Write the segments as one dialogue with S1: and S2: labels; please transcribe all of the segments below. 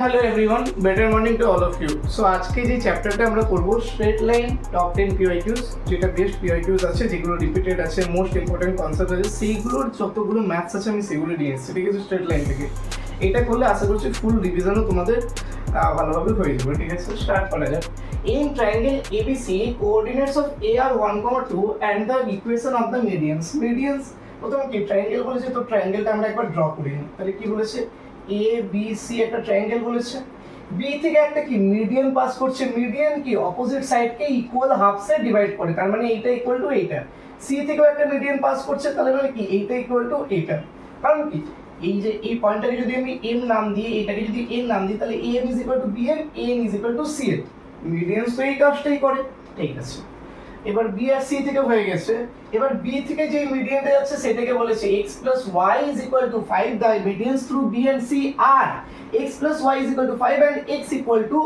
S1: Hello everyone, better morning to all of you. So আজকে যে চ্যাপ্টারটা আমরা করবো স্ট্রেট লাইন টপ 10 পিওয়াইকিউস, যেটা বেস্ট পিওয়াইকিউস আছে, যেগুলো রিপিটেড আছে, মোস্ট ইম্পর্টেন্ট কনসেপ্ট আছে, সেইগুলোর যতগুলো ম্যাথস আছে আমি সেগুলো নিয়ে এসেছি, ঠিক আছে, স্ট্রেট লাইন থেকে। এটা করলে আশা করছি ফুল রিভিশনও তোমাদের ভালোভাবে হয়ে যাবে, ঠিক আছে। স্টার্ট করা যাক। In triangle ABC, coordinates of A are 1, 2 and the equation of the medians. Medians প্রথমে কি ট্রায়াঙ্গেল বলেছে, তো ট্রায়াঙ্গেলটা আমরা একবার ড্র করি। তাহলে কি বলেছে, এ বি সি একটা ট্রায়াঙ্গেল বলেছে, বি থেকে একটা কি মিডিয়ান পাস করছে, মিডিয়ান কি অপোজিট সাইডকে ইকুয়াল হাফসে ডিভাইড করে, তার মানে এইটা ইকুয়াল টু এইটা। সি থেকেও একটা মিডিয়ান পাস করছে, তাহলে মানে কি এইটা ইকুয়াল টু এইটা। কারণ কি এই যে এই পয়েন্টটাকে যদি আমি এম নাম দিই, এটাকে যদি এন নাম দিই, তাহলে M is equal to B N, N is equal to C N. Medians তো এই কাজটাই করে, ঠিক আছে। এবার বি আর সি থেকে হয়ে গেছে, এবার বি থেকে যে মিডিয়ানটা যাচ্ছে সেটাকে বলেছে x plus y is equal to 5, the medians through b and c are x plus y is equal to 5 and x equal to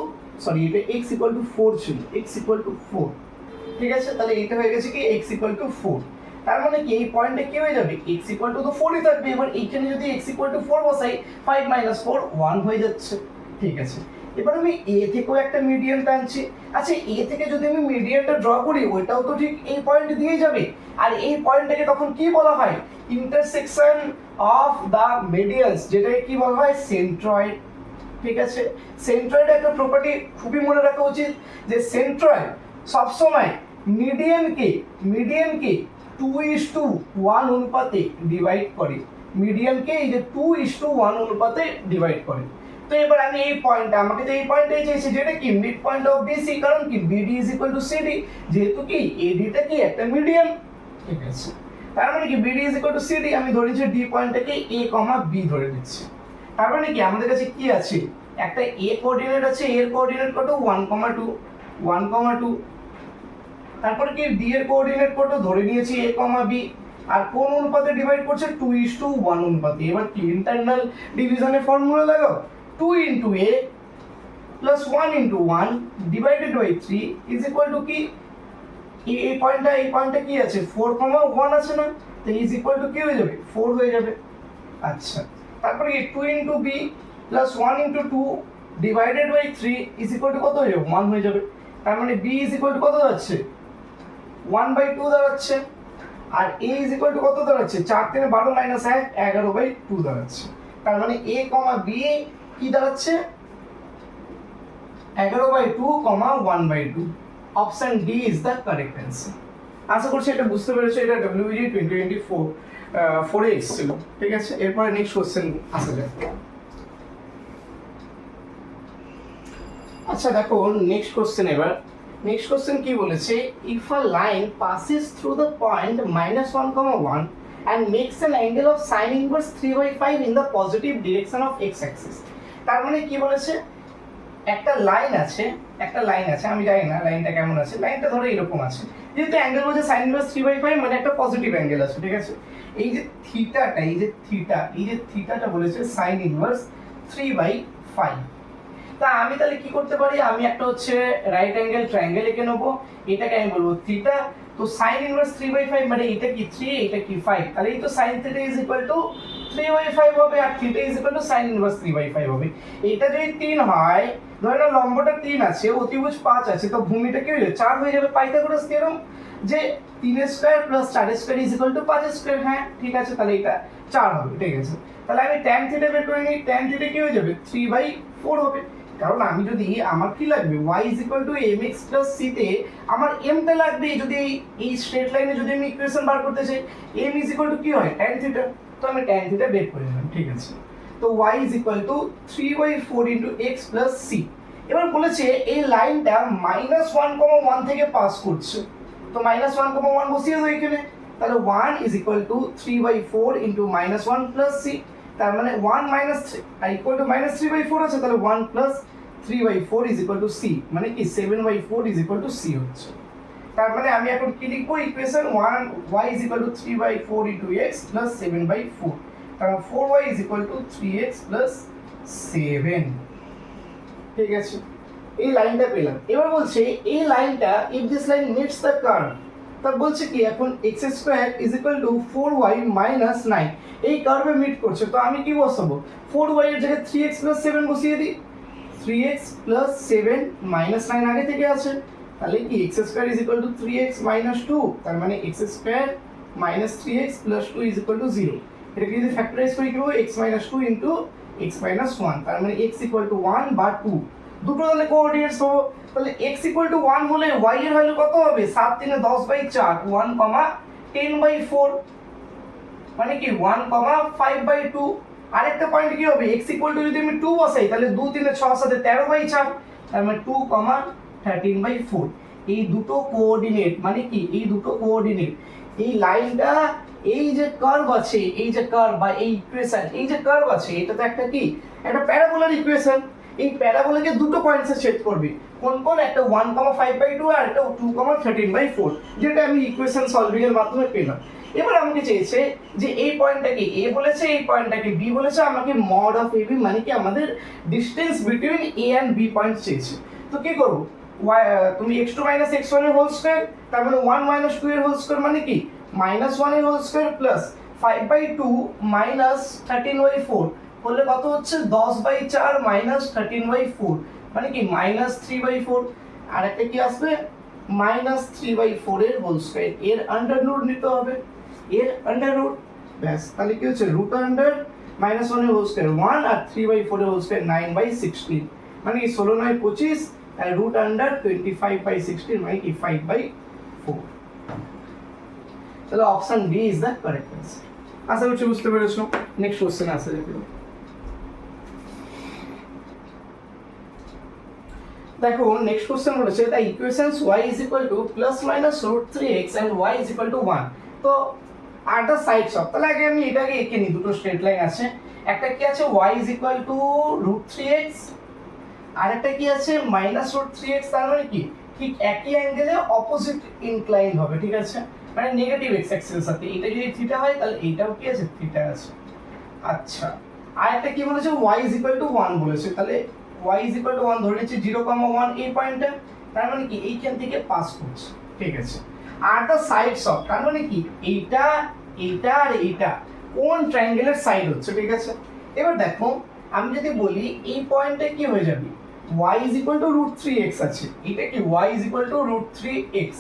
S1: এটা x equal to 4 ছিল, x equal to 4, ঠিক আছে। তাহলে এটা হয়ে গেছে কি x equal to 4। তার মানে কি এই পয়েন্টে কি হয়ে যাবে, x equal to তো 4ই থাকবে। এবার এইখানে যদি x equal to 4 বসাই, 5 minus 4 1 হয়ে যাচ্ছে, ঠিক আছে। এবার আমি এ থেকেও একটা মিডিয়ান টানছি। আচ্ছা, এ থেকে যদি আমি মিডিয়ানটা ড্র করি, ওইটাও তো ঠিক এই পয়েন্ট দিয়ে যাবে। আর এই পয়েন্টটাকে তখন কি বলা হয়, ইন্টারসেকশন অফ দা মিডিয়ানস, যেটাকে কি বলা হয়, সেন্ট্রয়েড, ঠিক আছে। সেন্ট্রয়েডের একটা প্রপার্টি খুবই মনে রাখা উচিত, যে সেন্ট্রয়েড সবসময় মিডিয়ানকে 2:1 অনুপাতে ডিভাইড করে, মিডিয়ানকে এই যে 2:1 অনুপাতে ডিভাইড করে। তো এবার আমি এই পয়েন্টটা, আমাকে তো এই পয়েন্টটাই চাইছি, যেটা কি মিড পয়েন্ট অফ বিসি, কারণ কি BD is equal two CD, যেহেতু কি এডিটা কি একটা মিডিয়ান, ঠিক আছে। তার মানে কি BD is equal two CD, আমি ধরেছি ডি পয়েন্টটাকে এ কমা বি ধরে নিচ্ছি। তার মানে কি আমাদের কাছে কি আছে, একটা এ কোঅর্ডিনেট আছে, এর কোঅর্ডিনেট কত 1,2, তারপরে কি ডি এর কোঅর্ডিনেট কত ধরে নিয়েছি এ কমা বি, আর কোন অনুপাতে ডিভাইড করছে 2:1 অনুপাতে। এবার কি ইন্টারনাল ডিভিশনের ফর্মুলা লাগাও, 2 into a plus 1 into 1 divided by 3 is equal to কি এই পয়েন্টটা কি আছে 4,1 আছে না, তো is equal to কি হয়ে যাবে 4 হয়ে যাবে। আচ্ছা, তারপরে 2 into b plus 1 into 2 divided by 3 is equal to কত হয়ে যাবে 1 হয়ে যাবে। তার মানে b is equal to কত দাঁড়াচ্ছে 1/2 দাঁড়াচ্ছে, আর a is equal to কত দাঁড়াচ্ছে 4 3 12 minus 1 11/2 দাঁড়াচ্ছে। তার মানে a, b কি দাঁড়াচ্ছে 11/2, 1/2। Option D is the correct answer. আশা করছি এটা বুঝতে পেরেছো, এটা WBG 2024 4 এ এসেছিল, ঠিক আছে। এরপরে নেক্সট কোশ্চেন আসা যাক। আচ্ছা দেখো নেক্সট কোশ্চেন, এবার নেক্সট কোশ্চেন কি বলেছে, if a line passes through the point -1, and makes an angle of sin inverse 3/5 in the positive direction of x axis। তার মানে কি বলেছে, একটা লাইন আছে, আমি জানি না লাইনটা কেমন আছে, লাইনটা ধরো এরকম আছে, যেহেতু অ্যাঙ্গেল বলছে sin inverse 3/5 মানে একটা পজিটিভ অ্যাঙ্গেল আছে, ঠিক আছে। এই যে থিটাটা, এই যে থিটাটা বলেছে sin inverse 3/5। তা আমি তাহলে কি করতে পারি, আমি একটা হচ্ছে রাইট অ্যাঙ্গেল ট্রায়াঙ্গেল এঁকে নেবো, এটাকে আমি বলবো থিটা। তো sin ইনভার্স 3/5 মানে এটা কি 3, এটা কি 5, তাহলে এই তো sin theta is equal to 3/5 হবে, আর theta is equal to sin inverse 3/5 হবে। এটা যদি 3 হয়, ধরে নাও লম্বটা 3 আছে, অতিভুজ 5 আছে, তো ভূমিটা কি হয়ে যাবে 4 হয়ে যাবে। পাইথাগোরাস থিওরেম যে 3 square plus 4 square is equal two 5 square, হ্যাঁ ঠিক আছে, তাহলে এটা 4 হবে, ঠিক আছে। তাহলে আমি tan থিটা বের করে নিই, tan থিটা কি হয়ে যাবে 3/4 হবে। কারণ আমি যদি আমার কি লাগবে y is equal to mx plus c তে আমার m টা লাগবে, যদি এই স্ট্রেট লাইনে যদি আমি ইকুয়েশন বার করতে চাই, m is equal to কি হয় tan থিটা, তো আমি tan থিটা বের করে নিলাম, ঠিক আছে। তো y is equal to 3/4 into x plus c। এবার বলেছে এই লাইনটা -1,1 থেকে পাস করছে, তো -1,1 বসিয়ে দাও এখানে, তাহলে 1 is equal to 3/4 into -1 plus c। তার মানে 1 minus 3 equal to -3/4 আছে, তাহলে 1 plus 3/4 is equal to c, মানে কি 7/4 is equal to c হচ্ছে। তার মানে আমি এখন কি লিখবো, equation 1 y is equal to 3/4 into x plus 7/4, কারণ 4y is equal to 3x plus 7, ঠিক আছে। এই লাইনটা পেলাম। এবার বলছে এই লাইনটা if this line meets the curve, তা বলছে কি এখন x² is equal to 4y minus 9 এই কার্ভে মিট করছে, তো আমি কি বসাবো 4y এর জায়গায় 3x plus 7 বসিয়ে দিই, 3x প্লাস 7 মাইনাস 9 আগে থেকে আছে, তাহলে কি x square is equal two 3x minus 2, তার মানে x square minus 3x plus 2 is equal to 0। এটাকে যদি ফ্যাক্টরাইজ করি কি হবে, x minus 2 into x minus 1, তার মানে x ইকুয়াল টু 1 বা 2, দুটো তাহলে কোঅর্ডিনেটস হবে। তাহলে x ইকুয়াল টু 1 হলে y এর ভ্যালু কত হবে, 7 3 10/4, 1,10/4, মানে কি 1,5/2। আরেকটা পয়েন্ট কি হবে, x ইকুয়াল টু যদি আমি 2 বসাই তাহলে 2 3 6 7 13/4, তার মানে 2,13/4। এই দুটো কোঅর্ডিনেট মানে কি, এই দুটো কোঅর্ডিনেট, এই লাইনটা, এই যে কার্ভ আছে, এই যে কার্ভ বা এই ইকুয়েশন, এই যে কার্ভ আছে, এটা তো একটা কি, একটা প্যারাবোলার ইকুয়েশন। এই প্যারাবোলাকে দুটো পয়েন্টসে ছেদ করবে, কোন কোন, একটা 1,5/2 আর একটা 2,13/4, যেটা আমি ইকুয়েশন সলভিং এর মাধ্যমে পেলাম। এবার আমাকে চেয়েছে যে এই পয়েন্টটাকে a বলেছে, এই পয়েন্টটাকে b বলেছে, আমাকে মড অফ ab মানে কি আমাদের distance between a and b point চেয়েছে। তো কি করব, তুমি x2 - x1 এর হোল স্কয়ার, তার মানে 1 - 2 এর হোল স্কয়ার মানে কি -1 এর হোল স্কয়ার প্লাস 5/2 - 13/4 হলে কত হচ্ছে, 10/4 - 13/4, মানে কি -3/4। আর একটা কি আসবে, -3/4 এর হোল স্কয়ার, এর আন্ডার রুট নিতে হবে, এর আন্ডার রুট, ব্যাস। তাহলে কি হচ্ছে, রুট আন্ডার -1 এর হোল স্কয়ার 1 আর 3/4 এর হোল স্কয়ার 9/16, মানে কি 16 9 25 আর রুট আন্ডার 25/16, মানে কি 5/4। তাহলে option B is the correct answer. আশা করছি বুঝতে পেরেছো। নেক্সট কোশ্চেন আসে দেখো। দেখো নেক্সট কোশ্চেন বলেছে the equations y is equal to plus minus root 3x and y is equal to 1, তো আর দ্য সাইডস অফ, তাহলে আগে আমি এটাকে এঁকে নিই, দুটো স্ট্রেট লাইন আছে, একটা কি আছে y is equal to root 3x, আর একটা কি আছে minus root 3x, তার মানে কি ঠিক একই অ্যাঙ্গেলে অপোজিট ইনক্লাইন হবে, ঠিক আছে, মানে নেগেটিভ x অ্যাক্সিসের সাথে। এটা যদি থিটা হয় তাহলে এইটাও কি আছে, থিটা আছে। আচ্ছা, আর একটা কি বলেছে y is equal to 1 বলেছে, তাহলে y is equal to 1 ধরে নিচ্ছি 0,1 এই পয়েন্টে, তার মানে কি এইখান থেকে পাস করছে, ঠিক আছে। আর দ্য সাইডস অফ, তার মানে কি এইটা, এইটা আর এইটা কোন ট্রায়াঙ্গেলের সাইড হচ্ছে, ঠিক আছে। এবার দেখো আমি যদি বলি এই পয়েন্টে কি হয়ে যাবে, y is equal to root 3x আছে, এটা কি y is equal to root 3x,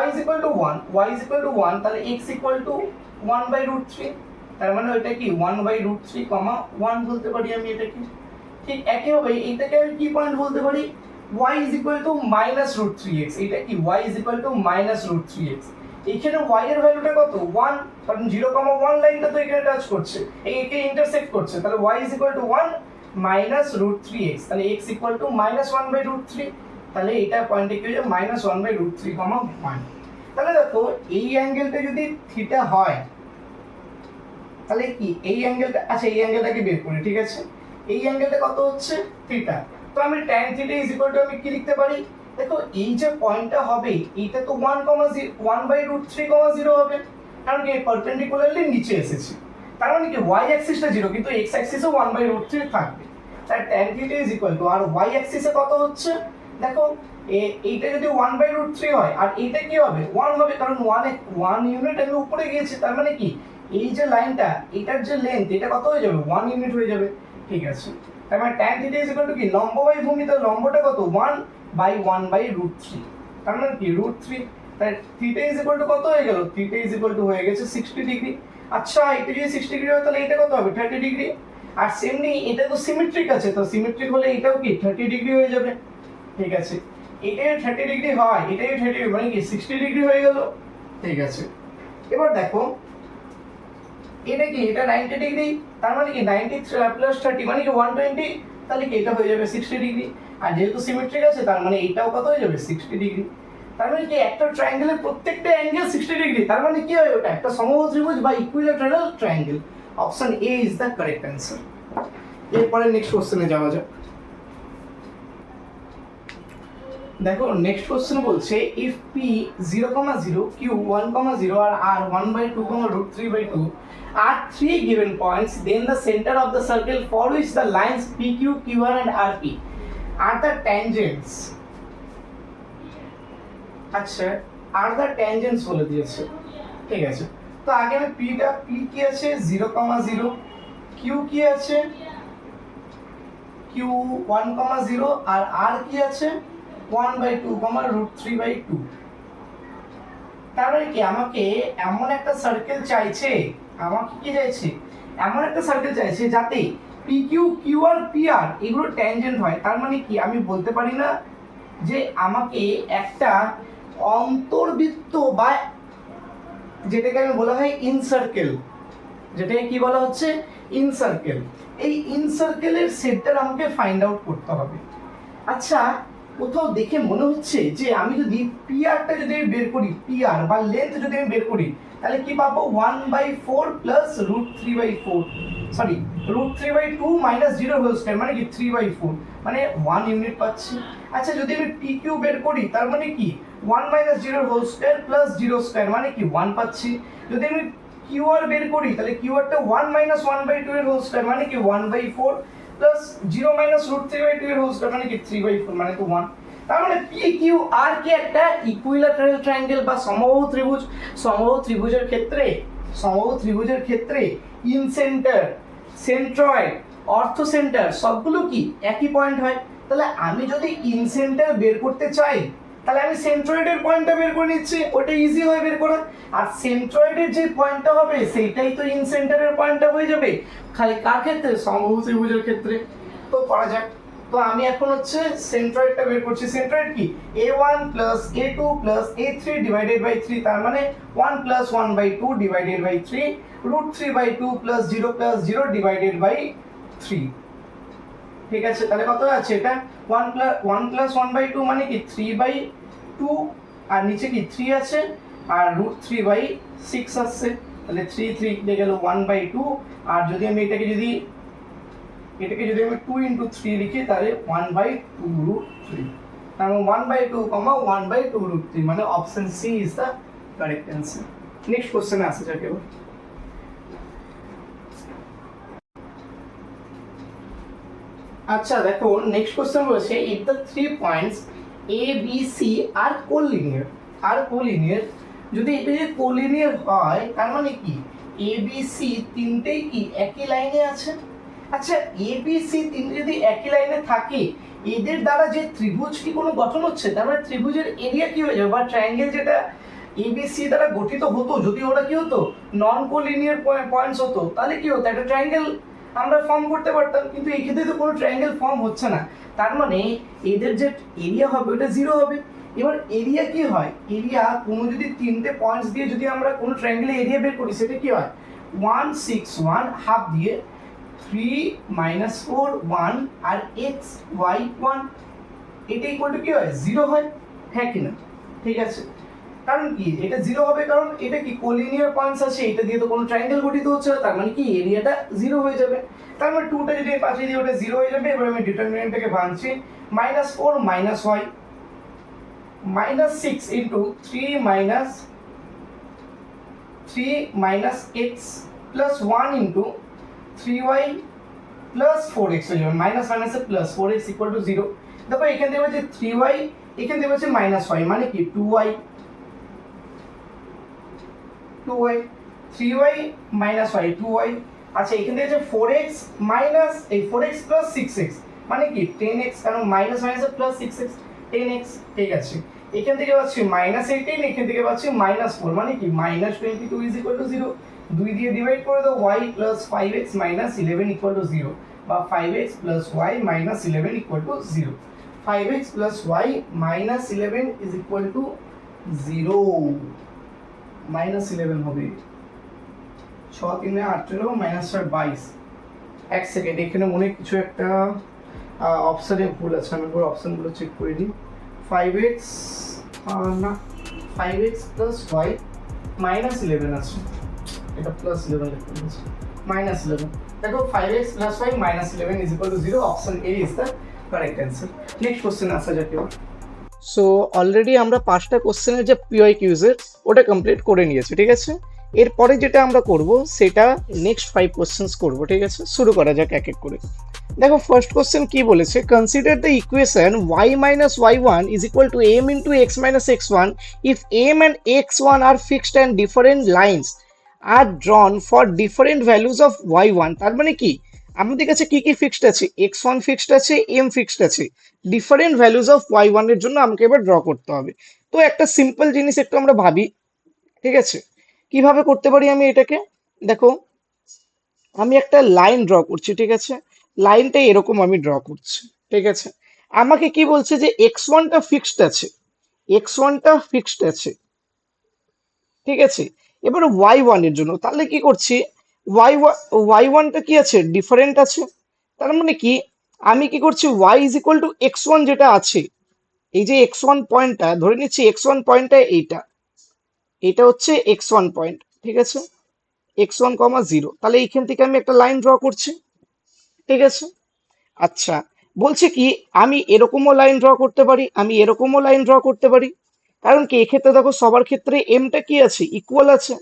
S1: y is equal to 1, y is equal to 1, তাহলে x equal to 1/√3, তার মানে ওইটা কি 1/√3, 1 বলতে পারি আমি এটাকে। ঠিক একইভাবে এইটাকে আমি কি পয়েন্ট বলতে পারি, y is equal to -√3x, এটা কি y is equal to -√3x, এইখানে y এর ভ্যালুটা কত 1, কারণ 0,1 লাইনটা তো এখানে টাচ করছে, একে ইন্টারসেক্ট করছে, তাহলে y is equal to 1 -√3x, তাহলে x equal to -1/√3, তাহলে এটা পয়েন্টে কি হয়ে যায় -1/√3, 1। তাহলে দেখো এই অ্যাঙ্গেলটা যদি থিটা হয় তাহলে কি এই অ্যাঙ্গেলটা, আচ্ছা এই অ্যাঙ্গেলটাকে বের করি, ঠিক আছে, এই অ্যাঙ্গেলটা কত হচ্ছে থিটা, তো আমি tan theta is equal two আমি কি লিখতে পারি, দেখো এই যে পয়েন্টটা হবে এটা তো 1/√3,0 হবে, কারণ কি পারপেন্ডিকুলারলি নিচে এসেছে, তার মানে কি y অ্যাক্সিসটা 0 কিন্তু x অ্যাক্সিসও 1/√3 থাকবে, তাই tan theta is equal to, আর y অ্যাক্সিসে কত হচ্ছে, দেখো এইটা যদি 1/√3 হয় আর এইটা কি হবে 1 হবে, কারণ 1 ইউনিট আমি উপরে গিয়েছি, তার মানে কি এই যে লাইনটা এটার যে লেন্থ এটা কত হয়ে যাবে 1 ইউনিট হয়ে যাবে, ঠিক আছে। তার মানে tan theta is equal two কি লম্ব বাই ভূমি, তার লম্বটা কত 1/1/√3, তার মানে কি √3, তাই থিটা ইজ ইকুয়াল টু কত হয়ে গেল, থিটা ইজ ইকুয়াল টু হয়ে গেছে 60 ডিগ্রি। আচ্ছা এটা যদি 60 ডিগ্রি হয় তাহলে এটা কত হবে 30 ডিগ্রি, আর সেমনি এটা তো সিমেট্রিক আছে, তো সিমেট্রিক হলে এটাও কি 30 ডিগ্রি হয়ে যাবে, ঠিক আছে। এটাই 30 ডিগ্রি হয়, এটাই 30 মানে কি 60 ডিগ্রি হয়ে গেল, ঠিক আছে। এবার দেখো এটা কি, এটা 90 ডিগ্রি, তার মানে কি 90 প্লাস 30 মানে কি 120, তাহলে কি এটা হয়ে যাবে 60 ডিগ্রি, আর যেহেতু সিমেট্রিক আছে তার মানে এইটাও কত হয়ে যাবে 60 ডিগ্রি, তার মানে কি একটা ট্রায়াঙ্গেলের প্রত্যেকটা অ্যাঙ্গেল 60 ডিগ্রি, তার মানে কি হয় ওটা একটা সমবাহু ত্রিভুজ বা equilateral triangle. Option A is the correct answer. এরপরে নেক্সট কোশ্চেনে যাওয়া যাক। দেখো নেক্সট কোশ্চেন বলছে ইফ p 0,0 q 1,0 আর r 1/2, √3/2 are 3 given points, then the center of the circle for which the lines pq, qr and rp are the tangents, আচ্ছা are the tangents বলে দিয়েছে, ঠিক আছে। তো আগে আমি p কি আছে 0,0, q কি আছে কিউ 1,0 আর আর কি আছে 1/2 √3/2। তার মানে কি আমাকে এমন একটা সার্কেল চাইছে, আমাকে কি চাইছে এমন একটা সার্কেল চাইছে যাতে P Q Q R P R এগুলো ট্যানজেন্ট হয়। তার মানে কি আমি বলতে পারি না যে আমাকে একটা অন্তর্বৃত্ত বা যেটাকে আমি বলা হয় ইনসার্কেল, যেটাকে কি বলা হচ্ছে ইনসার্কেল, এই ইনসার্কেলের সেটটা আমাকে ফাইন্ড আউট করতে হবে। আচ্ছা কোথাও দেখে মনে হচ্ছে যে আমি যদি পিআরটা যদি আমি বের করি, পিআর বা লেন্থ যদি আমি বের করি তাহলে কি পাবো 1/4 plus √3/4 sorry √3/2 minus 0 whole square মানে কি 3/4 মানে 1 ইউনিট পাচ্ছি। আচ্ছা যদি আমি পি কিউ বের করি তার মানে কি 1 minus 0 whole square plus 0 square মানে কি 1 পাচ্ছি। যদি আমি কিউ আর বের করি তাহলে কিউ আরটা 1 মাইনাস 1/2 এর হোল স্কয়ার মানে কি 1/4 প্লাস 0 মাইনাস √3/2 এর হোল স্কয়ার মানে কি 3/4 মানে তো 1। তার মানে পি কিউ আর কি একটা ইকুইল্যাটারাল ট্রায়াঙ্গেল বা সমবাহু ত্রিভুজ। সমবাহু ত্রিভুজের ক্ষেত্রে ইন সেন্টার, সেন্ট্রয়েড, অর্থ সেন্টার সবগুলো কি একই পয়েন্ট হয়। তাহলে আমি যদি ইন সেন্টার বের করতে চাই তাহলে আমি সেন্ট্রয়েডের পয়েন্টটা বের করে নিচ্ছি, ওটা ইজি হয় বের করা। আর সেন্ট্রয়েডের যে পয়েন্টটা হবে সেটাই তো ইন সেন্টারের পয়েন্টটা হয়ে যাবে, খালি কার ক্ষেত্রে সমবাহু ত্রিভুজের ক্ষেত্রে। তো করা যাক। তো আমি এখন হচ্ছে সেন্ট্রয়েডটা বের করছি। সেন্ট্রয়েড কি a1 plus a2 plus a3 divided by 3 তার মানে 1 plus 1/2 divided by 3 √3/2 plus 0 plus 0 divided by 3। ঠিক আছে তাহলে কত আছে এটা 1 প্লাস 1/2 মানে কি 3/2 আর নিচে কি 3 আছে আর √3/6 আসছে তাহলে 3 3 কেটে গেল 1/2 আর যদি আমি এটাকে যদি আমি 2 into 3 লিখি তাহলে 1/2 √3 তাহলে 1/2 1/2 √3 মানে option C is the correct answer. Next কোশ্চেনে আসা যাক এবার। আচ্ছা দেখো নেক্সট কোশ্চেন বলেছে if the 3 points A B C are collinear, যদি এটা যদি কোলিনিয়ার হয় তার মানে কি এ বি সি তিনটেই কি একই লাইনে আছে। আচ্ছা এ বি সি তিনটে যদি একই লাইনে থাকে এদের দ্বারা যে ত্রিভুজ কি কোনো গঠন হচ্ছে, তার মানে ত্রিভুজের এরিয়া কি হয়ে যাবে বা ট্রায়াঙ্গেল যেটা এ বি সি দ্বারা গঠিত হতো যদি ওরা কি হতো নন কোলিনিয়ার পয়েন্টস হতো তাহলে কি হতো একটা ট্রায়াঙ্গেল আমরা ফর্ম করতে পারতাম, কিন্তু এই ক্ষেত্রে তো কোনো ট্রায়াঙ্গেল ফর্ম হচ্ছে না। তার মানে এদের যে এরিয়া হবে ওটা 0 হবে। এবার এরিয়া কি হয়, এরিয়া কোনো যদি তিনটে পয়েন্টস দিয়ে যদি আমরা কোনো ট্রায়াঙ্গেলের এরিয়া বের করি সেটা কি হয় 1 6 1 হাফ দিয়ে 3 4 1 আর x y 1 এটা ইকুয়াল টু কি হয় 0 হয়, হ্যাঁ কি না? ঠিক আছে কারণ কি এটা 0 হবে কারণ এটা কি কোলিনিয়ার পয়েন্টস আছে, এটা দিয়ে তো কোনো ট্রায়াঙ্গেল গঠিত হচ্ছে না, তার মানে কি এরিয়াটা 0 হয়ে যাবে। তার মানে 2টা যদি পাশে দিয়ে ওটা 0 হয়ে যাবে। এবার আমি ডিটারমিনেন্টটাকে ভাঙছি -4 y -6 into 3 minus x plus 1 into 3y plus 4x হয়ে যাবে মাইনাস মাইনাসে প্লাস 4x equal to 0। দেখো এখান থেকে হচ্ছে 3y এখান থেকে হচ্ছে -y মানে কি 2y 3y minus y 2y। আচ্ছা এখান থেকে হচ্ছে 4x মাইনাস এই 4x plus 6x মানে কি 10x কারণ মাইনাস মাইনাসে প্লাস 6x 10x। ঠিক আছে এখান থেকে পাচ্ছি -18 এখান থেকে পাচ্ছি -4 মানে কি -22 is equal to 0। 2 দিয়ে ডিভাইড করে দাও y plus 5x minus 11 equal to 0 বা 5x plus y minus 11 equal to 0। 5x plus y minus 11 is equal to 0 -11 হবে 6 3 18 -22। এক সেকেন্ড এখানে মনে কিছু একটা অপশনে ভুল আছে, আমি পুরো অপশনগুলো চেক করে নিই। 5x না 5x plus y -11 আছে, এটা প্লাস 11 লিখতে হচ্ছে -11। দেখো 5x plus y -11 is equal to 0 option A is the correct answer. Next question আসা যাক এবার। সো অলরেডি আমরা 5টা কোশ্চেনের যে পিওয়াই কিউজের ওটা কমপ্লিট করে নিয়েছি, ঠিক আছে। এরপরে যেটা আমরা করব সেটা নেক্সট 5 কোশ্চেন্স করব, ঠিক আছে। শুরু করা যাক এক এক করে। দেখো ফার্স্ট কোশ্চেন কি বলেছে, consider the equation y minus y1 is equal to m into x minus x1 if m and x1 are fixed and different lines are drawn for different values of y1। তার মানে কি আমাদের কাছে কি কি fixed আছে, x1 fixed আছে, m fixed আছে, ডিফারেন্ট ভ্যালুজ অফ y1 এর জন্য আমাকে এবার ড্র করতে হবে। তো একটা সিম্পল জিনিস একটু আমরা ভাবি, ঠিক আছে? কিভাবে করতে পারি আমি এটাকে? দেখো, আমি একটা লাইন ড্র করছি, ঠিক আছে? লাইনটা এরকম আমি ড্র করছি, ঠিক আছে? আমাকে কি বলছে যে x1টা ফিক্সড আছে, x1টা ফিক্সড আছে, ঠিক আছে? এবার y1 এর জন্য তাহলে কি করছি, y1টা কি আছে, ডিফারেন্ট আছে। তার মানে কি, আমি কি করছি, y is equal two x1 যেটা আছে, এই যে x1 পয়েন্টটা ধরে নিচ্ছি, x1 পয়েন্টটা এইটা, এটা হচ্ছে x1 পয়েন্ট, ঠিক আছে? x1 কমা 0, তাহলে এইখান থেকে আমি একটা লাইন ড্র করছি, ঠিক আছে? আচ্ছা, বলছে কি আমি এরকমও লাইন ড্র করতে পারি, আমি এরকমও লাইন ড্র করতে পারি। কারণ কি, এক্ষেত্রে দেখো সবার ক্ষেত্রে এমটা কি আছে, ইকুয়াল আছে।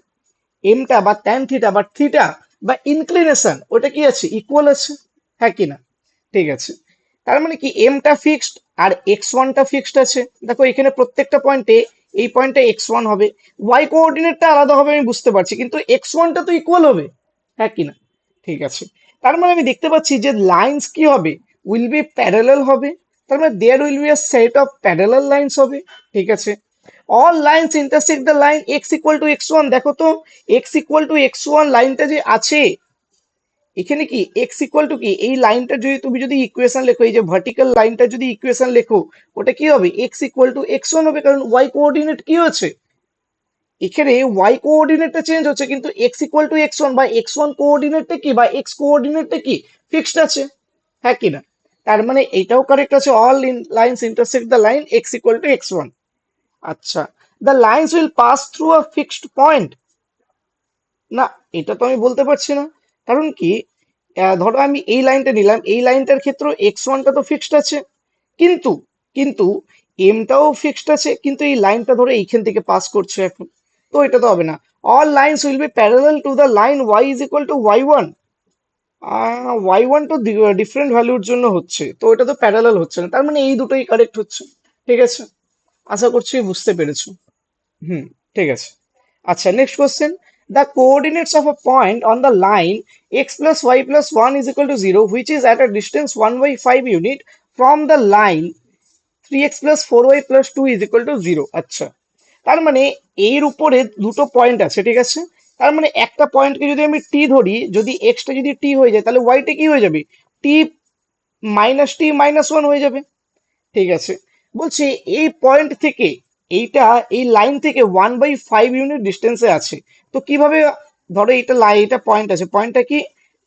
S1: এমটা বা ট্যান থিটা বা থিটা বা ইনক্লিনেশন ওটা কি আছে, ইকুয়াল আছে, হ্যাঁ কি না? ঠিক আছে, তার মানে কি এমটা ফিক্সড আর x1টা ফিক্সড আছে। দেখো এখানে প্রত্যেকটা পয়েন্টে, এই পয়েন্টে x1 হবে, y কোঅর্ডিনেটটা আলাদা হবে আমি বুঝতে পারছি, কিন্তু x1টা তো ইকুয়াল হবে, হ্যাঁ কি না? ঠিক আছে, তার মানে আমি দেখতে পাচ্ছি যে লাইন্স কি হবে, উইল বি প্যারালাল হবে। তার মানে there will be a set of parallel lines হবে, ঠিক আছে? All lines intersect the line x equal to x one. দেখো তো, x equal to x one লাইনটা যে আছে, এখানে কি এক্স ইকুয়াল টু কি, এই লাইনটা যদি তুমি যদি ইকুয়েশন লেখো, এই যে ভার্টিক্যাল লাইনটা যদি ইকুয়েশন লেখো, ওটা কি হবে, x equal to x one হবে, কারণ ওয়াই কোঅর্ডিনেট কি হচ্ছে, এখানে ওয়াই কোঅর্ডিনেটটা চেঞ্জ হচ্ছে, কিন্তু x equal to x one বা এক্স ওয়ান কোঅর্ডিনেটটা কি বা এক্স কোঅর্ডিনেটটা কি, ফিক্সড আছে, হ্যাঁ কি না? তার মানে এটাও কারেক্ট আছে, all lines intersect the line x equal to x one. আচ্ছা, the lines will pass through a fixed point. না, এটা তো আমি বলতে পারছি না। কারণ কি, ধরো আমি এই লাইনটা নিলাম, এই লাইনটার ক্ষেত্রে x1টা তো ফিক্সড আছে, কিন্তু কিন্তু এমটাও ফিক্সড আছে, কিন্তু এই লাইনটা ধরো এইখান থেকে পাস করছে এখন, তো এটা তো হবে না। All lines will be parallel to the line y is equal to y1। y1 তো ডিফারেন্ট ভ্যালুর জন্য হচ্ছে, তো এটা তো প্যারালাল হচ্ছে না, তার মানে এই দুটোই কারেক্ট হচ্ছে, ঠিক আছে? আশা করছি বুঝতে পেরেছো। হুম, ঠিক আছে। আচ্ছা, next question, the coordinates of a point on the line x plus y plus 1 is equal to 0 which is at a distance 1 by 5 unit from the line 3x plus 4y plus 2 is equal to 0। আচ্ছা, তার মানে এর উপরে দুটো point আছে, ঠিক আছে? তার মানে একটা পয়েন্টকে যদি আমি টি ধরি, যদি এক্সটা যদি টি হয়ে যায়, তাহলে ওয়াইটা কি হয়ে যাবে, টি মাইনাস টি মাইনাস ওয়ান হয়ে যাবে, ঠিক আছে? বলছি এই পয়েন্ট থেকে, এইটা এই লাইন থেকে 1/5 ইউনিট ডিস্টেন্সে আছে। তো কিভাবে, ধরো এটা এটা পয়েন্ট আছে, পয়েন্টটা কি,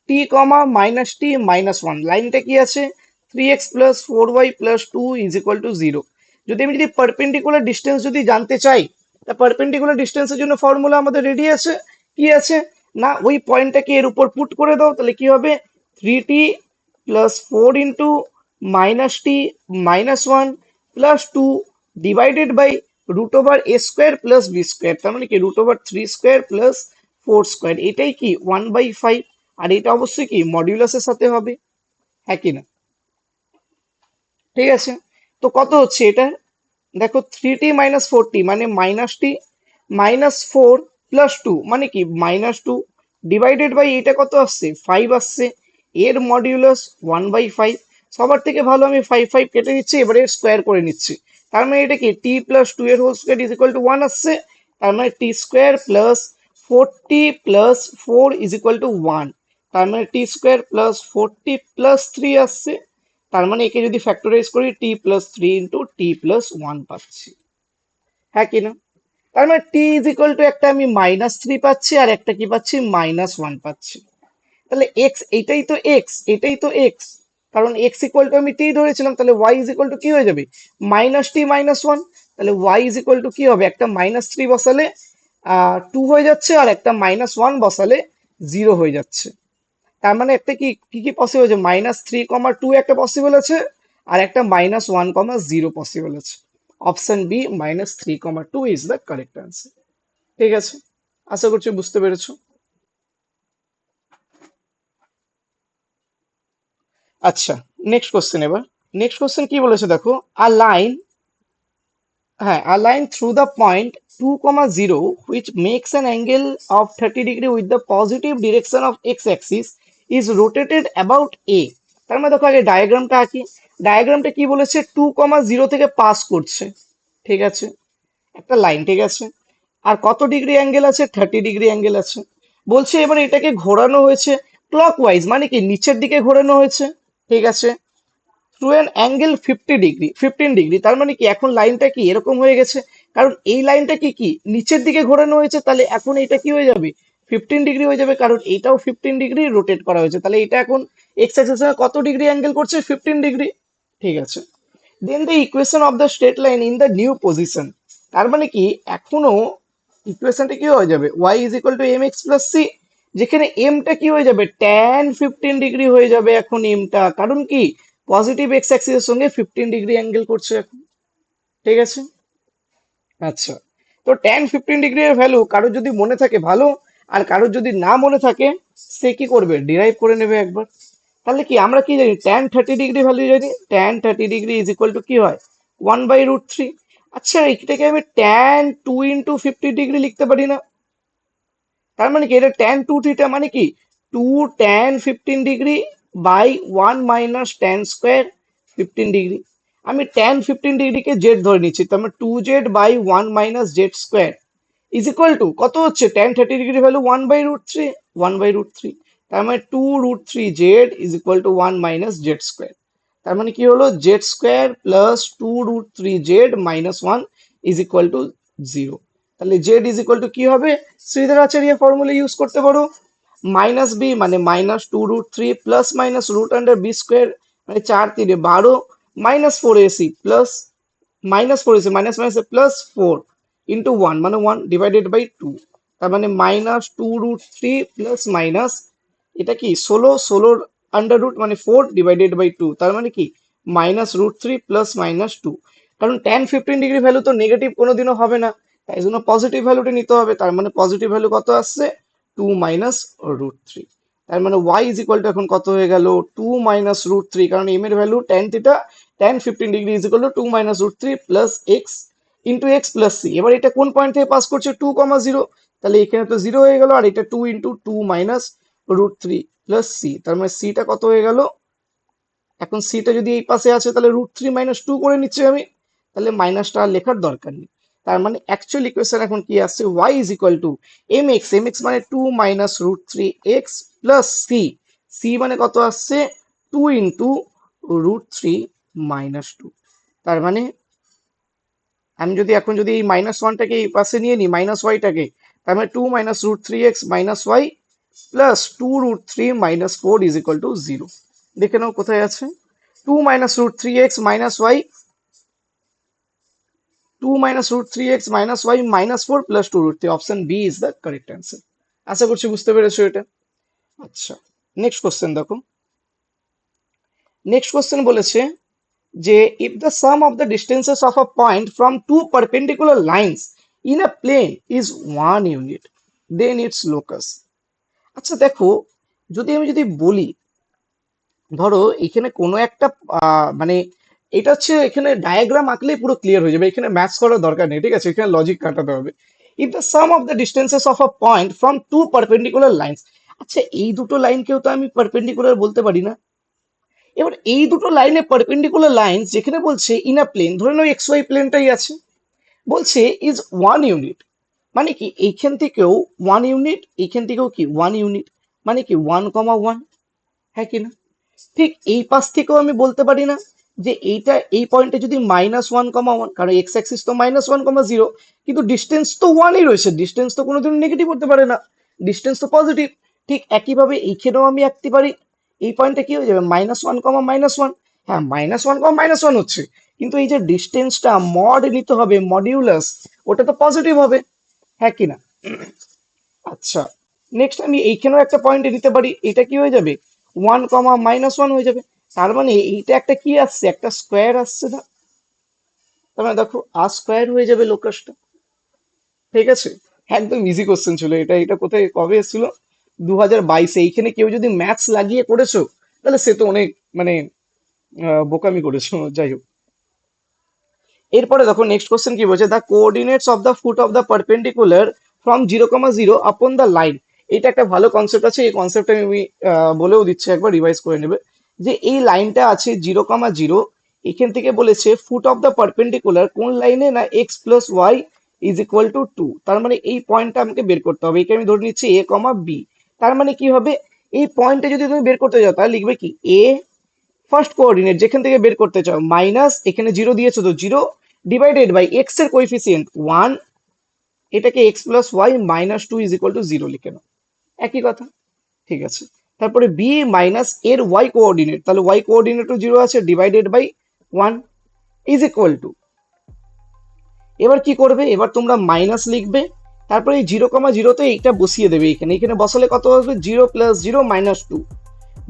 S1: টি কমা মাইনাস টি মাইনাস ওয়ান, লাইনটা কি আছে, 3x plus 4y plus 2 is equal to 0। যদি আমি যদি পারপেন্ডিকুলার ডিস্টেন্স যদি জানতে চাই, তা পারপেন্ডিকুলার ডিস্টেন্সের জন্য ফর্মুলা আমাদের রেডি আছে, কি আছে, না ওই পয়েন্টটাকে এর উপর পুট করে দাও, তাহলে কি হবে, 3t plus 4 into minus t minus one plus two divided by root over a square plus b square, তার মানে কি root over 3 square plus 4 square, এটাই কি 1/5। আর এটা অবশ্যই কি মডিউলাসের সাথে হবে, হ্যাঁ কি না? ঠিক আছে, তো কত হচ্ছে এটা, দেখো 3t - 4t মানে -t -4 + 2 মানে কি -2 ডিভাইডেড বাই এটা কত আসছে, 5 আসছে, এর মডিউলাস 1/5। সবার থেকে ভালো আমি 5 5 কেটে দিচ্ছি, এবারে স্কোয়ার করে নিচ্ছি। তার মানে এটা কি t+2 এর whole square is equal to 1 আসছে, তার মানে t square plus 40 + 4 is equal to 1, তার মানে t² + 40 + 3 আসছে। তার মানে একে যদি ফ্যাক্টরাইজ করি, t+3 ইন্টু t+1 পাচ্ছি, হ্যাঁ কি না? তার মানে টি ইজ ইকুয়াল টু একটা আমি -3 পাচ্ছি, আর একটা কি পাচ্ছি, -1 পাচ্ছি। তাহলে এক্স, এটাই তো এক্স, এটাই তো এক্স, কারণ এক্স ইকুয়াল টু আমি টি ধরেছিলাম, তাহলে ওয়াই ইজ ইকুয়াল টু কি হয়ে যাবে, -t - 1, তাহলে ওয়াই ইজ ইকুয়াল টু কি হবে, একটা -3 বসালে 2 হয়ে যাচ্ছে, আর একটা -1 বসালে 0 হয়ে যাচ্ছে। তার মানে একটা কি কি কি পসিবল আছে, -3, 2 একটা পসিবল আছে, আর একটা -1, 0 পসিবল আছে। Option B -3, 2 is the correct answer, ঠিক আছে? আশা করছি বুঝতে পেরেছো। আচ্ছা, নেক্সট কোশ্চেন এবার। নেক্সট কোশ্চেন কি বলেছে দেখো, আ লাইন, হ্যাঁ, a line through the point 2, 0 which makes an angle of 30 degree with the positive direction of x axis is rotated about a. তার মানে দেখো আগে ডায়াগ্রামটা আঁকি। ডায়াগ্রামটা কি বলেছে, 2,0 থেকে পাস করছে, ঠিক আছে, একটা লাইন, ঠিক আছে। আর কত ডিগ্রি অ্যাঙ্গেল আছে, 30 ডিগ্রি অ্যাঙ্গেল আছে। বলছে এবার এটাকে ঘোরানো হয়েছে ক্লকওয়াইজ, মানে কি নিচের দিকে ঘোরানো হয়েছে, ঠিক আছে, through an angle 50 degree, 15 degree. তার মানে কি এখন লাইনটা কি এরকম হয়ে গেছে, কারণ এই লাইনটা কি কি নিচের দিকে ঘোরানো হয়েছে, তাহলে এখন এটা কি হয়ে যাবে, 15 ডিগ্রি হয়ে যাবে, কারণ এটাও 15 ডিগ্রি রোটেট করা হয়েছে, তাহলে এটা এখন এক্স অ্যাক্সিসের সঙ্গে কত ডিগ্রি অ্যাঙ্গেল করছে, 15 ডিগ্রি, ঠিক আছে। Then the equation of the straight line in the new position. তার মানে কি এখনো ইকুয়েশনটা কি হয়ে যাবে, y is equal to m x plus c, যেখানে এমটা কি হয়ে যাবে, ট্যান 15 ডিগ্রি হয়ে যাবে এখন এমটা, কারণ কি পজিটিভ এক্স অ্যাক্সিসের সঙ্গে 15 ডিগ্রি অ্যাঙ্গেল করছে এখন, ঠিক আছে। আচ্ছা, তো ট্যান 15 ডিগ্রি এর ভ্যালু কারোর যদি মনে থাকে ভালো, আর কারোর যদি না মনে থাকে সে কি করবে, ডিরাইভ করে নেবে একবার। তাহলে কি আমরা কি জানি, ট্যান 30 ডিগ্রি ভ্যালু জানি, tan 30 degree is equal two কি হয়, 1/√3। আচ্ছা এটাকে আমি ট্যান 2 × 50 ডিগ্রি লিখতে পারি না? তার মানে কি এটা ট্যান 2 থিটা, মানে কি 2 tan 15 degree by 1 - tan² 15 degree. আমি ট্যান 15 ডিগ্রিকে জেড ধরে নিচ্ছি, তার মানে 2z by 1 - z² is equal two কত হচ্ছে, ট্যান 30 ডিগ্রি ভ্যালু 1/√3, 1/√3, তার মানে 2√3z is equal to 1 - z²। তার মানে কি হলো, z² plus 2√3z minus 1 is equal to 0। তাহলে জেড ইজ ইকুয়াল টু কি হবে, শ্রীধরাচার্য ফর্মুলা ইউজ করতে পারো, মাইনাস বি মানে -2√3 প্লাস মাইনাস √√b² মানে 4×3 = 12 -4ac plus -4ac minus minus plus 4 into 1 মানে 1 ডিভাইডেড বাই 2। তার মানে -2√3 প্লাস মাইনাস এটা কি 16 আন্ডার রুট মানে 4/2, তার মানে কি -√3 প্লাস -2। কারণ ট্যান 15 ডিগ্রি ভ্যালু তো নেগেটিভ কোনোদিনও হবে না, তাই জন্য পজিটিভ ভ্যালুটা নিতে হবে, তার মানে পজিটিভ ভ্যালু কত আসছে, 2 - √3। তার মানে y ইজ ইকুয়াল টু এখন কত হয়ে গেল, 2 - √3, কারণ m এর value tan theta, tan 15 degree is equal to 2 - √3 plus x into x plus c. এবার এটা কোন পয়েন্ট থেকে পাস করছে, 2,0, তাহলে এখানে তো 0 হয়ে গেল, আর এটা 2 × 2 - √3 প্লাস সি, তার মানে সিটা কত হয়ে গেল, এখন সিটা যদি এই পাশে আছে তাহলে √3 - 2 করে নিচ্ছি আমি, তাহলে মাইনাসটা আর লেখার দরকার নেই। তার মানে অ্যাকচুয়াল ইকুয়েশন এখন কি আসছে, y is equal two mx মানে 2 - √3x প্লাস সি, সি মানে কত আসছে, 2 × √3 - 2। তার মানে আমি যদি এখন যদি এই -1টাকে এই পাশে নিয়ে নিই, -y টাকে, তার মানে 2 - √3x - y plus 2 √3 - 4 is equal to 0। দেখে নাও কোথায় আছে, 2 - √3x - y, 2 - √3x - y -4 plus 2 √3, option B is the correct answer. আশা করছি বুঝতে পেরেছো এটা। আচ্ছা, নেক্সট কোশ্চেন দেখো। নেক্সট কোশ্চেন বলেছে যে if the sum of the distances of a point from two perpendicular lines in a plane is 1 unit, then its locus। আচ্ছা দেখো, যদি আমি বলি, ধরো এখানে কোনো একটা মানে এটা হচ্ছে, এখানে ডায়াগ্রাম আঁকলেই পুরো ক্লিয়ার হয়ে যাবে, এখানে ম্যাথস করার দরকার নেই, ঠিক আছে, এখানে লজিক কাটাতে হবে। If the sum of the distances of a point from two perpendicular lines. আচ্ছা এই দুটো লাইনকেও তো আমি পারপেন্ডিকুলার বলতে পারি না। এবার এই দুটো লাইনে পারপেন্ডিকুলার লাইন যেখানে বলছে ইন আ প্লেন, ধরে নাও এক্স ওয়াই প্লেনটাই আছে, বলছে ইজ 1 ইউনিট, মানে কি এইখান থেকেও 1 ইউনিট, এইখান থেকেও কি 1 ইউনিট, মানে কি 1,1, হ্যাঁ কি না? ঠিক এই পাশ থেকেও আমি বলতে পারি না যে এইটা এই পয়েন্টে যদি -1,1, কারণ এক্স অ্যাক্সিস তো -1,0, কিন্তু ডিস্টেন্স তো 1ই রয়েছে, ডিস্টেন্স তো কোনোদিন নেগেটিভ হতে পারে না, ডিস্টেন্স তো পজিটিভ। ঠিক একইভাবে এইখানেও আমি আঁকতে পারি, এই পয়েন্টটা কি হয়ে যাবে, -1, হ্যাঁ -1, হচ্ছে, কিন্তু এই যে ডিস্টেন্সটা মড নিতে হবে, মডিউলাস, ওটা তো পজিটিভ হবে, হ্যাঁ কি না? আচ্ছা, নেক্সট আমি এইখানেও একটা পয়েন্ট নিতে পারি, এটা কি হয়ে যাবে, 1, -1 হয়ে যাবে। তার মানে এইটা একটা কি আসছে, একটা স্কোয়ার আসছে না? তার মানে দেখো r² হয়ে যাবে লোকাসটা, ঠিক আছে। একদম ইজি কোশ্চেন ছিল এটা, এটা কোথায় কবে এসেছিল, 2022-এ। এইখানে কেউ যদি ম্যাথস লাগিয়ে করেছো তাহলে সে তো অনেক মানে বোকামি করেছো, যাই হোক। এরপরে দেখো নেক্সট কোশ্চেন কি বলছে, the coordinates of the foot of the perpendicular from 0, 0 upon the line এটা একটা ভালো কনসেপ্ট আছে, এই কনসেপ্টটা আমি বলেও দিচ্ছি, একবার রিভাইজ করে নেবে। যে এই লাইনটা আছে 0,0, এখান থেকে বলেছে ফুট অফ দ্য পারপেন্ডিকুলার কোন লাইনে, না x plus y is equal to 2। তার মানে এই পয়েন্টটা আমাকে বের করতে হবে, একে আমি ধরে নিচ্ছি এ কমা বি। তার মানে কি হবে, এই পয়েন্টে যদি তুমি বের করতে যাও তাহলে লিখবে কি এ ফার্স্ট কোঅর্ডিনেট যেখান থেকে বের করতে চাও মাইনাস, এখানে 0 দিয়েছো তো 0, ডিভাইডেড বাই এক্স এর কোএফিসিয়েন্ট 1, এটাকে x plus y minus 2 is equal to 0 লিখে নাও, একই কথা। ঠিক আছে, তারপরে বি মাইনাস এর ওয়াই কোঅর্ডিনেট, তাহলে ওয়াই কোঅর্ডিনেটও 0 আছে, divided by 1 is equal to, এবার কি করবে, এবার তোমরা মাইনাস লিখবে, তারপরে এই 0,0তে এইটা বসিয়ে দেবে, এখানে এখানে বসালে কত হবে, 0 plus 0 minus 2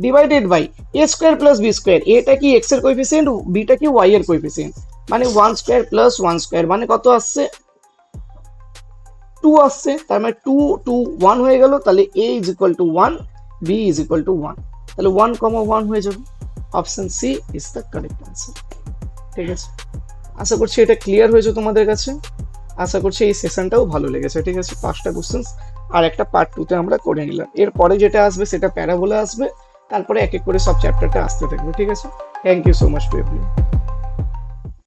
S1: divided by a square plus b square, এটা কি এক্স এর কোএফিসিয়েন্ট, বিটা কি ওয়াই এর কোএফিসিয়েন্ট, মানে 1 স্কোয়ার প্লাস 1 স্কোয়ার, মানে কত আসছে 2 আসছে, তার মানে 2 2 1 হয়ে গেল, তাহলে a is equal to 1, b is equal to 1, তাহলে 1,1 হয়ে যাবে, option C is the correct answer. ঠিক আছে, আশা করছি এটা ক্লিয়ার হয়েছে তোমাদের কাছে, আশা করছি এই সেশনটাও ভালো লেগেছে। ঠিক আছে, 5টা কোশ্চেন্স আর একটা পার্ট 2তে আমরা করে নিলাম, এরপরে যেটা আসবে সেটা প্যারাবোলা আসবে, তারপরে এক এক করে সব চ্যাপ্টারটা আসতে থাকবে। ঠিক আছে, thank you so much to everyone.